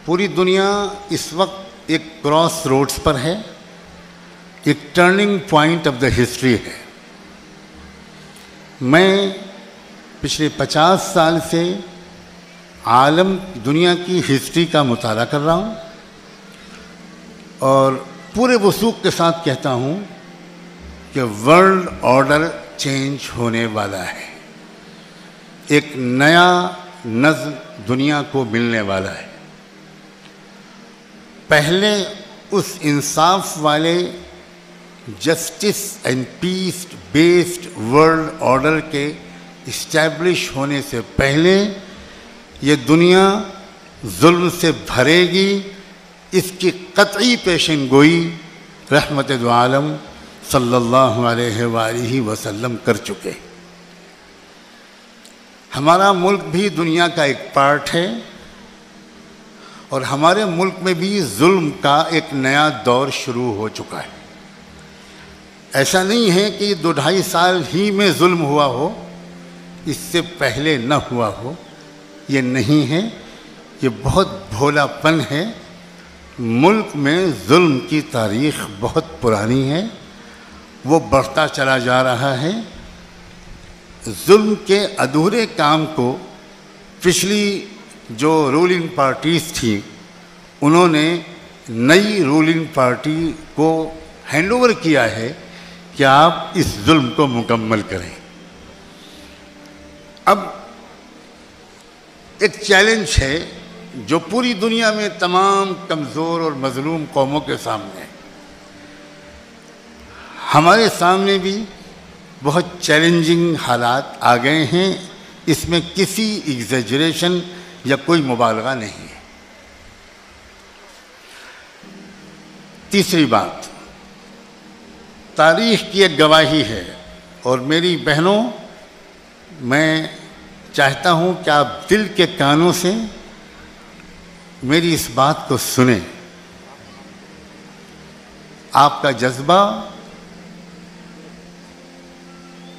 پوری دنیا اس وقت ایک کراس روڈز پر ہے، ایک turning point of the history ہے۔ میں پچھلے 50 سال سے عالم دنیا کی ہسٹری کا مطالعہ کر رہا ہوں اور پورے وثوق کے ساتھ کہتا ہوں کہ ورلڈ آرڈر چینج ہونے والا ہے، ایک نیا نظم دنیا کو ملنے والا ہے۔ پہلے اس انصاف والے justice and peace based world order کے اسٹیبلش ہونے سے پہلے یہ دنیا ظلم سے بھرے گی، اس کی قطعی پیشن گوئی رحمت دو عالم صلی اللہ علیہ وآلہ وسلم کر چکے۔ ہمارا ملک بھی دنیا کا ایک پارٹ ہے اور ہمارے ملک میں بھی ظلم کا ایک نیا دور شروع ہو چکا ہے۔ ایسا نہیں ہے کہ یہ 2-2.5 سال ہی میں ظلم ہوا ہو، اس سے پہلے نہ ہوا ہو، یہ نہیں ہے، یہ بہت بھولا پن ہے۔ ملک میں ظلم کی تاریخ بہت پرانی ہے، وہ بڑھتا چلا جا رہا ہے۔ ظلم کے ادھورے کام کو پچھلی جو رولنگ پارٹیز تھیں انہوں نے نئی رولنگ پارٹی کو ہینڈ اوور کیا ہے کہ آپ اس ظلم کو مکمل کریں۔ اب ایک چیلنج ہے جو پوری دنیا میں تمام کمزور اور مظلوم قوموں کے سامنے ہے۔ ہمارے سامنے بھی بہت چیلنجنگ حالات آ گئے ہیں، اس میں کسی ایگزیجریشن یا کوئی مبالغہ نہیں ہے۔ تیسری بات، تاریخ کی ایک گواہی ہے اور میری بہنوں، میں چاہتا ہوں کہ آپ دل کے کانوں سے میری اس بات کو سنیں۔ آپ کا جذبہ،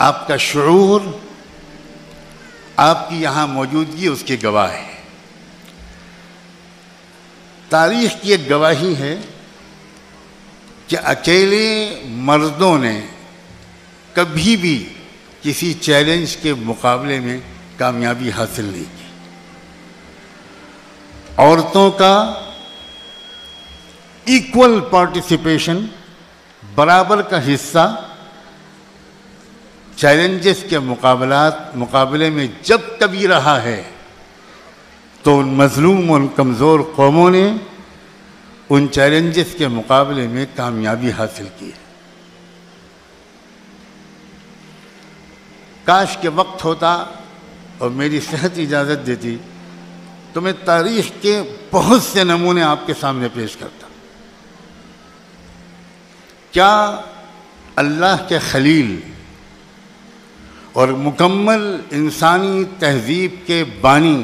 آپ کا شعور، آپ کی یہاں موجودگی اس کی گواہ ہے۔ تاریخ کی ایک گواہی ہے کہ اکیلے مردوں نے کبھی بھی کسی چیلنج کے مقابلے میں کامیابی حاصل نہیں کی۔ عورتوں کا ایکول پارٹیسپیشن، برابر کا حصہ چیلنجز کے مقابلے میں جب کبھی رہا ہے تو ان مظلوم اور کمزور قوموں نے ان چیلنجز کے مقابلے میں کامیابی حاصل کی ہے۔ کاش کہ وقت ہوتا اور میری صحت اجازت دیتی تو میں تاریخ کے بہت سے نمونے آپ کے سامنے پیش کرتا۔ کیا اللہ کے خلیل اور مکمل انسانی تہذیب کے بانی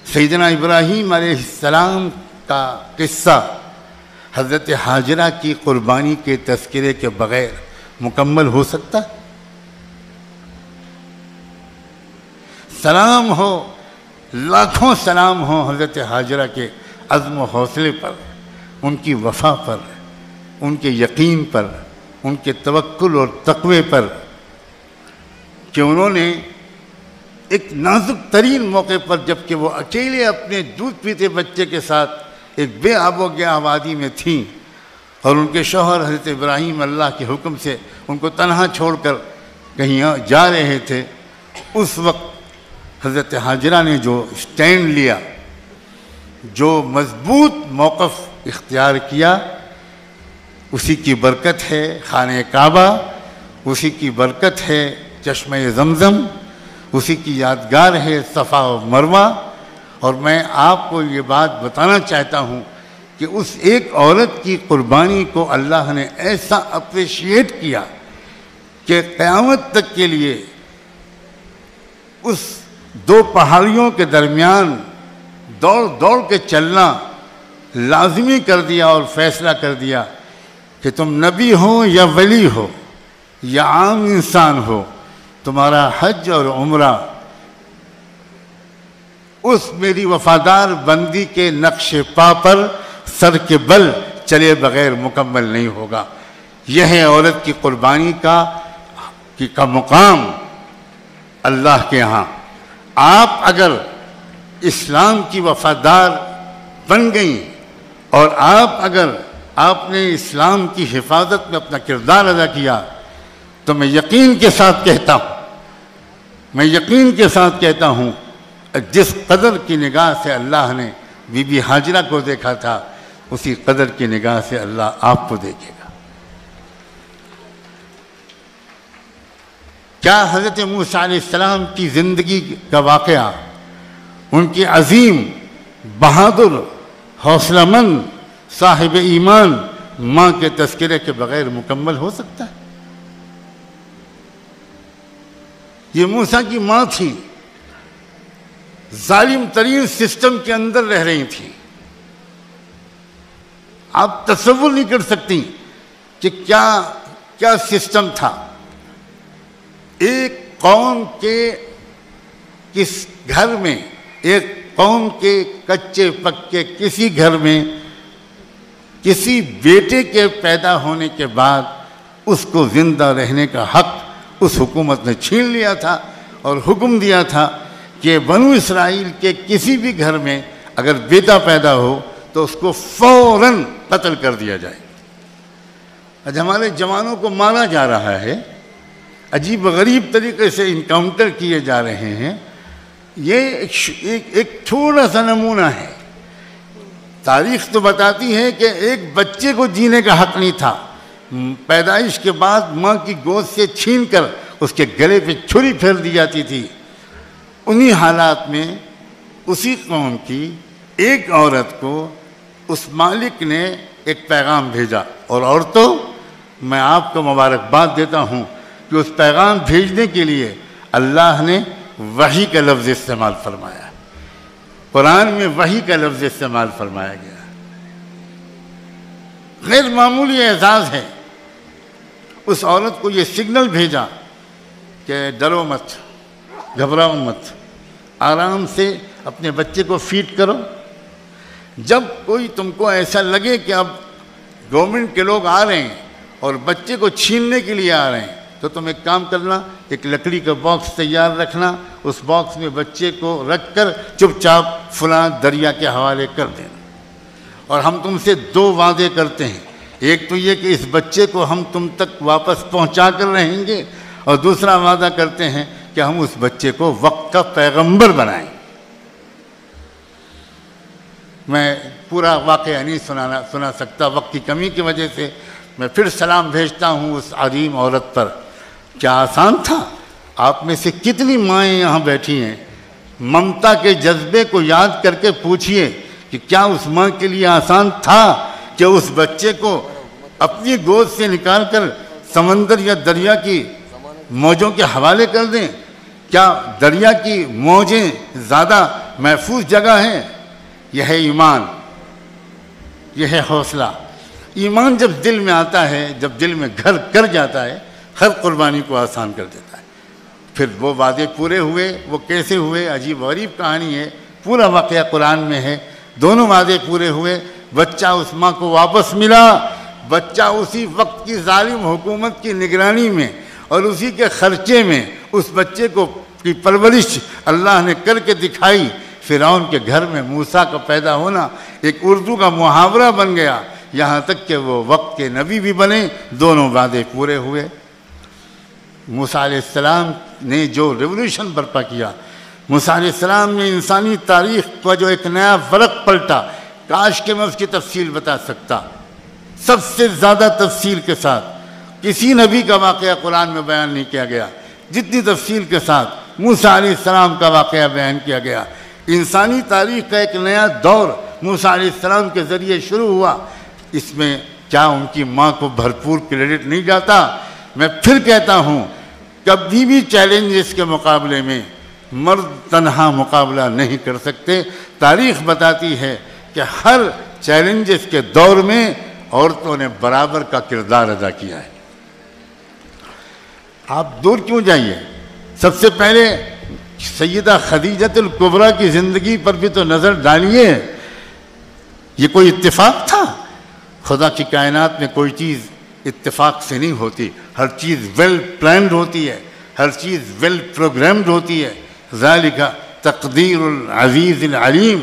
سیدنا ابراہیم علیہ السلام کا قصہ حضرت حاجرہ کی قربانی کے تذکرے کے بغیر مکمل ہو سکتا؟ سلام ہو، لاکھوں سلام ہو حضرت حاجرہ کے عزم و حوصلے پر، ان کی وفا پر، ان کے یقین پر، ان کے توکل اور تقوی پر، کہ انہوں نے ایک نازک ترین موقع پر جبکہ وہ اکیلے اپنے دودھ پیتے بچے کے ساتھ ایک بے آب و گیا وادی میں تھیں اور ان کے شوہر حضرت ابراہیم اللہ کے حکم سے ان کو تنہا چھوڑ کر کہیں جا رہے تھے، اس وقت حضرت حاجرہ نے جو سٹینڈ لیا، جو مضبوط موقف اختیار کیا، اسی کی برکت ہے خانہ کعبہ، اسی کی برکت ہے چشمہ زمزم، اسی کی یادگار ہے صفا و مروہ۔ اور میں آپ کو یہ بات بتانا چاہتا ہوں کہ اس ایک عورت کی قربانی کو اللہ نے ایسا اپریشیٹ کیا کہ قیامت تک کے لیے اس 2 پہاڑیوں کے درمیان دوڑ کے چلنا لازمی کر دیا اور فیصلہ کر دیا کہ تم نبی ہو یا ولی ہو یا عام انسان ہو، تمہارا حج اور عمرہ اس میری وفادار بندی کے نقش پا پر سر کے بل چلے بغیر مکمل نہیں ہوگا۔ یہ ہے عورت کی قربانی کا مقام اللہ کے ہاں۔ آپ اگر اسلام کی وفادار بن گئیں اور آپ نے اسلام کی حفاظت میں اپنا کردار ادا کیا، تو میں یقین کے ساتھ کہتا ہوں جس قدر کی نگاہ سے اللہ نے بی بی ہاجرہ کو دیکھا تھا، اسی قدر کی نگاہ سے اللہ آپ کو دیکھے گا۔ کیا حضرت موسیٰ علیہ السلام کی زندگی کا واقعہ ان کی عظیم، بہادر، حوصلہ مند، صاحب ایمان ماں کے تذکرے کے بغیر مکمل ہو سکتا ہے؟ یہ موسیٰ کی ماں تھی، ظالم ترین سسٹم کے اندر رہ رہی تھی۔ آپ تصور نہیں کر سکتی کہ کیا سسٹم تھا۔ ایک قوم کے کس گھر میں، ایک قوم کے کچے پکے کسی گھر میں کسی بیٹے کے پیدا ہونے کے بعد اس کو زندہ رہنے کا حق اس حکومت نے چھین لیا تھا اور حکم دیا تھا کہ بنو اسرائیل کے کسی بھی گھر میں اگر بیٹا پیدا ہو تو اس کو فوراً قتل کر دیا جائے۔ آج ہمارے جوانوں کو مارا جا رہا ہے، عجیب و غریب طریقے سے انکاؤنٹر کیے جا رہے ہیں۔ یہ ایک تھوڑا سا نمونہ ہے۔ تاریخ تو بتاتی ہے کہ ایک بچے کو جینے کا حق نہیں تھا، پیدائش کے بعد ماں کی گود سے چھین کر اس کے گلے پہ چھری پھیر دی جاتی تھی۔ انہی حالات میں اسی قوم کی ایک عورت کو اس مالک نے ایک پیغام بھیجا، اور عورتوں میں آپ کو مبارکباد دیتا ہوں کہ اس پیغام بھیجنے کے لیے اللہ نے وحی کا لفظ استعمال فرمایا۔ قرآن میں وحی کا لفظ استعمال فرمایا گیا۔ غیر معمولی اعزاز ہے۔ اس عورت کو یہ سگنل بھیجا کہ ڈرو مت، گھبراؤ مت، آرام سے اپنے بچے کو فیڈ کرو۔ جب کوئی تم کو ایسا لگے کہ اب گورنمنٹ کے لوگ آ رہے ہیں اور بچے کو چھیننے کے لیے آ رہے ہیں، تو تم ایک کام کرنا، ایک لکڑی کا باکس تیار رکھنا، اس باکس میں بچے کو رکھ کر چپ چاپ فلاں دریا کے حوالے کر دینا۔ اور ہم تم سے 2 وعدے کرتے ہیں، ایک تو یہ کہ اس بچے کو ہم تم تک واپس پہنچا کر رہیں گے، اور دوسرا وعدہ کرتے ہیں کہ ہم اس بچے کو وقت کا پیغمبر بنائیں۔ میں پورا واقعہ نہیں سنا سکتا وقت کی کمی کی وجہ سے۔ میں پھر سلام بھیجتا ہوں اس عظیم عورت پر۔ کیا آسان تھا؟ آپ میں سے کتنی مائیں یہاں بیٹھی ہیں؟ ممتا کے جذبے کو یاد کر کے پوچھئے کہ کیا اس ماں کے لیے آسان تھا کہ اس بچے کو اپنی گود سے نکال کر سمندر یا دریا کی موجوں کے حوالے کر دیں؟ کیا دریا کی موجیں زیادہ محفوظ جگہ ہیں؟ یہ ہے ایمان، یہ ہے حوصلہ۔ ایمان جب دل میں آتا ہے، جب دل میں گھر کر جاتا ہے، ہر قربانی کو آسان کر دیتا ہے۔ پھر وہ وعدے پورے ہوئے۔ وہ کیسے ہوئے؟ عجیب غریب کہانی ہے، پورا واقعہ قرآن میں ہے۔ دونوں وعدے پورے ہوئے، بچہ اس ماں کو واپس ملا۔ بچہ اسی وقت کی ظالم حکومت کی نگرانی میں اور اسی کے خرچے میں اس بچے کی پرورش اللہ نے کر کے دکھائی۔ فرعون کے گھر میں موسیٰ کا پیدا ہونا ایک اردو کا محاورہ بن گیا، یہاں تک کہ وہ وقت کے نبی بھی بنے۔ دونوں وعدے پورے ہوئے۔ موسیٰ علیہ السلام نے جو ریولوشن برپا کیا، موسیٰ علیہ السلام نے انسانی تاریخ کا جو ایک نیا ورق پلٹا، کاش کہ میں اس کی تفصیل بتا سکتا، سب سے زیادہ تفصیل کے ساتھ۔ کسی نبی کا واقعہ قرآن میں بیان نہیں کیا گیا جتنی تفصیل کے ساتھ موسیٰ علیہ السلام کا واقعہ بیان کیا گیا۔ انسانی تاریخ کا ایک نیا دور موسیٰ علیہ السلام کے ذریعے شروع ہوا۔ اس میں کیا ان کی ماں کو بھرپور کریڈٹ نہیں جاتا؟ میں پھر کہتا ہوں، کبھی بھی چیلنجز کے مقابلے میں مرد تنہا مقابلہ نہیں کر سکتے۔ تاریخ بتاتی ہے کہ ہر چیلنجز کے دور میں عورتوں نے برابر کا کردار ادا کیا ہے۔ آپ دور کیوں جائیے؟ سب سے پہلے سیدہ خدیجۃ الکبریٰ کی زندگی پر بھی تو نظر ڈالیے. یہ کوئی اتفاق تھا؟ خدا کی کائنات میں کوئی چیز اتفاق سے نہیں ہوتی. ہر چیز ویل پلانڈ ہوتی ہے، ہر چیز ویل پروگرامڈ ہوتی ہے. ذالک تقدیر العزیز العلیم.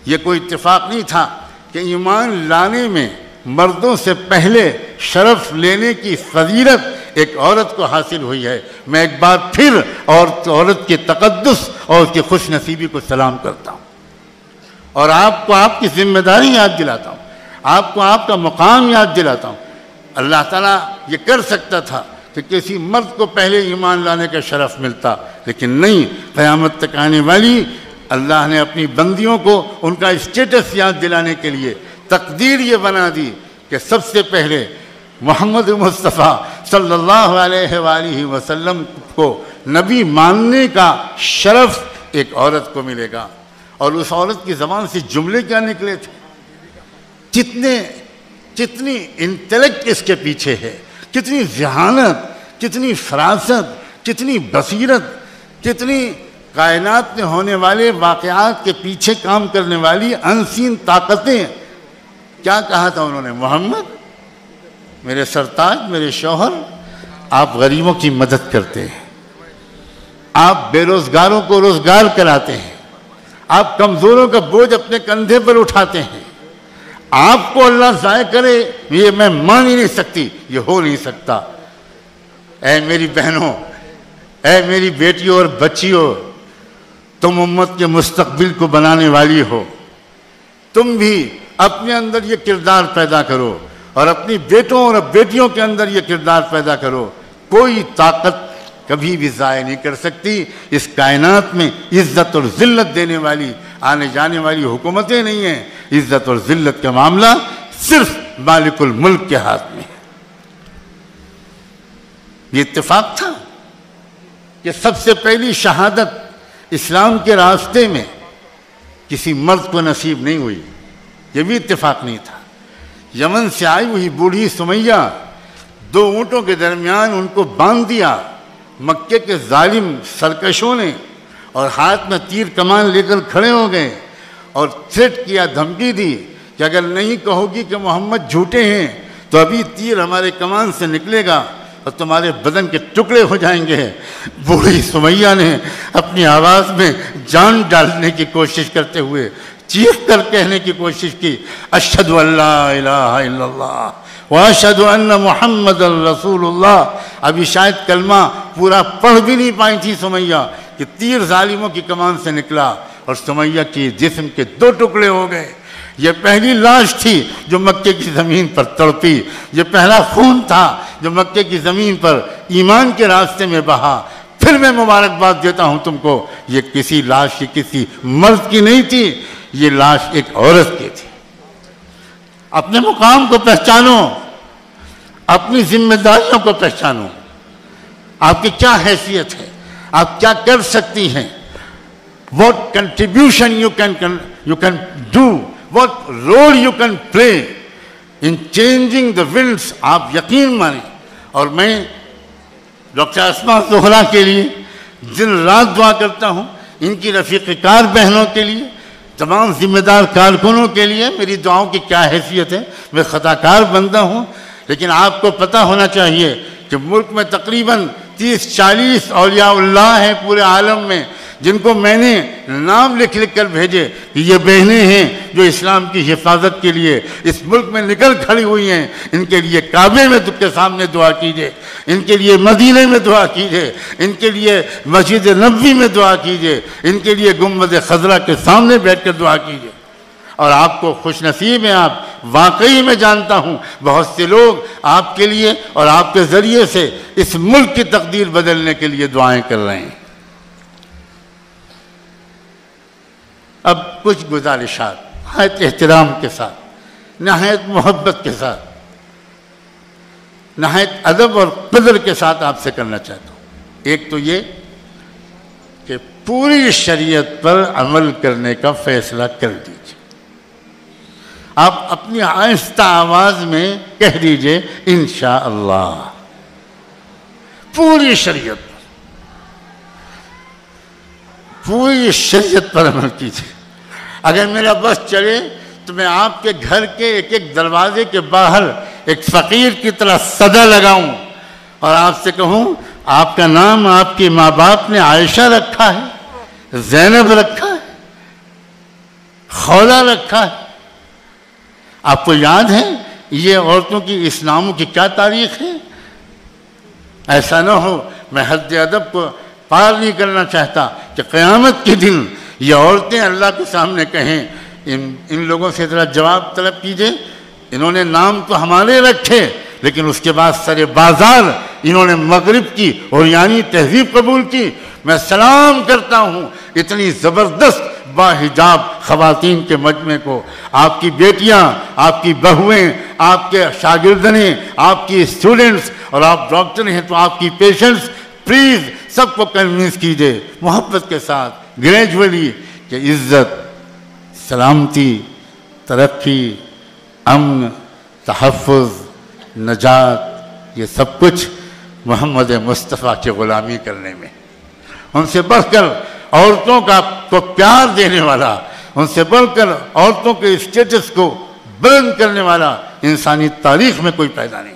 یہ کوئی اتفاق نہیں تھا کہ ایمان لانے میں مردوں سے پہلے شرف لینے کی فضیلت ایک عورت کو حاصل ہوئی ہے. میں ایک بار پھر عورت کے تقدس اور اس کی خوش نصیبی کو سلام کرتا ہوں، اور آپ کو آپ کی ذمہ داری یاد دلاتا ہوں، آپ کو آپ کا مقام یاد دلاتا ہوں. اللہ تعالیٰ یہ کر سکتا تھا کہ کسی مرد کو پہلے ایمان لانے کا شرف ملتا، لیکن نہیں. قیامت تک آنے والی اللہ نے اپنی بندیوں کو ان کا اسٹیٹس یاد دلانے کے لیے تقدیر یہ بنا دی کہ سب سے پہلے محمد مصطفیٰ صلی اللہ علیہ وآلہ وسلم کو نبی ماننے کا شرف ایک عورت کو ملے گا. اور اس عورت کی زبان سے جملے کیا نکلے تھے، کتنی انٹلیکٹ اس کے پیچھے ہے، کتنی ذہانت، کتنی فراست، کتنی بصیرت، کتنی کائنات میں ہونے والے واقعات کے پیچھے کام کرنے والی انسین طاقتیں. کیا کہا تھا انہوں نے؟ محمد میرے سرتاج، میرے شوہر، آپ غریبوں کی مدد کرتے ہیں، آپ بے روزگاروں کو روزگار کراتے ہیں، آپ کمزوروں کا بوجھ اپنے کندھے پر اٹھاتے ہیں. آپ کو اللہ ضائع کرے یہ میں مان ہی نہیں سکتی، یہ ہو نہیں سکتا. اے میری بہنوں، اے میری بیٹیوں اور بچیوں، تم امت کے مستقبل کو بنانے والی ہو. تم بھی اپنے اندر یہ کردار پیدا کرو اور اپنی بیٹوں اور بیٹیوں کے اندر یہ کردار پیدا کرو. کوئی طاقت کبھی بھی ضائع نہیں کر سکتی. اس کائنات میں عزت اور ذلت دینے والی آنے جانے والی حکومتیں نہیں ہیں. عزت اور ذلت کا معاملہ صرف مالک الملک کے ہاتھ میں ہے. یہ اتفاق تھا کہ سب سے پہلی شہادت اسلام کے راستے میں کسی مرد کو نصیب نہیں ہوئی. یہ بھی اتفاق نہیں تھا. یمن سے آئی ہوئی بوڑھی سمیہ، 2 اونٹوں کے درمیان ان کو باندھ دیا مکے کے ظالم سرکشوں نے، اور ہاتھ میں تیر کمان لے کر کھڑے ہو گئے اور تھریٹ کیا، دھمکی دی کہ اگر نہیں کہو گی کہ محمد جھوٹے ہیں تو ابھی تیر ہمارے کمان سے نکلے گا اور تمہارے بدن کے ٹکڑے ہو جائیں گے. بوڑھی سمیہ نے اپنی آواز میں جان ڈالنے کی کوشش کرتے ہوئے چیخ کر کہنے کی کوشش کی، اشہد ان لا الہ الا اللہ واشہد ان محمد رسول اللہ. ابھی شاید کلمہ پورا پڑھ بھی نہیں پائی تھی سمیہ کہ تیر ظالموں کی کمان سے نکلا اور سمیہ کی جسم کے 2 ٹکڑے ہو گئے. یہ پہلی لاش تھی جو مکے کی زمین پر تڑپی. یہ پہلا خون تھا جو مکے کی زمین پر ایمان کے راستے میں بہا. پھر میں مبارکباد دیتا ہوں تم کو، یہ کسی لاش کی، کسی مرد کی نہیں تھی، یہ لاش ایک عورت کی تھی. اپنے مقام کو پہچانو، اپنی ذمہ داریوں کو پہچانو. آپ کی کیا حیثیت ہے، آپ کیا کر سکتی ہیں. What contribution you can do, what role you can play in changing the winds. آپ یقین مانیں. اور میں ڈاکٹر اسماء زہرا کے لیے دن رات دعا کرتا ہوں، ان کی رفیق کار بہنوں کے لیے، تمام ذمہ دار کارکنوں کے لیے. میری دعاؤں کی کیا حیثیت ہے، میں خطا کار بندہ ہوں. لیکن آپ کو پتہ ہونا چاہیے کہ ملک میں تقریباً 30-40 اولیاء اللہ ہیں پورے عالم میں، جن کو میں نے نام لکھ کر بھیجے کہ یہ بہنیں ہیں جو اسلام کی حفاظت کے لیے اس ملک میں نکل کھڑی ہوئی ہیں. ان کے لیے کعبے میں کے سامنے دعا کیجیے، ان کے لیے مدینے میں دعا کیجیے، ان کے لیے مسجد نبوی میں دعا کیجیے، ان کے لیے گنبد خضرا کے سامنے بیٹھ کر دعا کیجیے. اور آپ کو خوش نصیب ہیں. آپ واقعی میں جانتا ہوں بہت سے لوگ آپ کے لیے اور آپ کے ذریعے سے اس ملک کی تقدیر بدلنے کے لیے دعائیں کر رہے ہیں. اب کچھ گزارشات نہایت احترام کے ساتھ، نہایت محبت کے ساتھ، نہایت ادب اور قدر کے ساتھ آپ سے کرنا چاہتا ہوں. ایک تو یہ کہ پوری شریعت پر عمل کرنے کا فیصلہ کر دیجیے. آپ اپنی آہستہ آواز میں کہہ دیجئے انشاءاللہ. پوری شریعت پر پوری شریعت پر عمل کیجیے. اگر میرا بس چلے تو میں آپ کے گھر کے ایک ایک دروازے کے باہر ایک فقیر کی طرح صدا لگاؤں اور آپ سے کہوں آپ کا نام آپ کے ماں باپ نے عائشہ رکھا ہے, زینب رکھا ہے, خولا رکھا ہے. آپ کو یاد ہے یہ عورتوں کی اس ناموں کی کیا تاریخ ہے؟ ایسا نہ ہو, میں حد ادب کو پار نہیں کرنا چاہتا کہ قیامت کے دن یہ عورتیں اللہ کے سامنے کہیں ان لوگوں سے ذرا جواب طلب کیجئے, انہوں نے نام تو ہمارے رکھے لیکن اس کے بعد سر بازار انہوں نے مغرب کی اور یعنی تہذیب قبول کی. میں سلام کرتا ہوں اتنی زبردست باحجاب خواتین کے مجمع کو. آپ کی بیٹیاں, آپ کی بہویں, آپ کے شاگردنے, آپ کی اسٹوڈنٹس, اور آپ ڈاکٹر ہیں تو آپ کی پیشنٹس, پلیز سب کو کنوینس کیجئے محبت کے ساتھ گریجولی کہ عزت, سلامتی, ترقی, امن, تحفظ, نجات یہ سب کچھ محمد مصطفیٰ کی غلامی کرنے میں. ان سے بڑھ کر عورتوں کو پیار دینے والا, ان سے بڑھ کر عورتوں کے اسٹیٹس کو بلند کرنے والا انسانی تاریخ میں کوئی پیدا نہیں.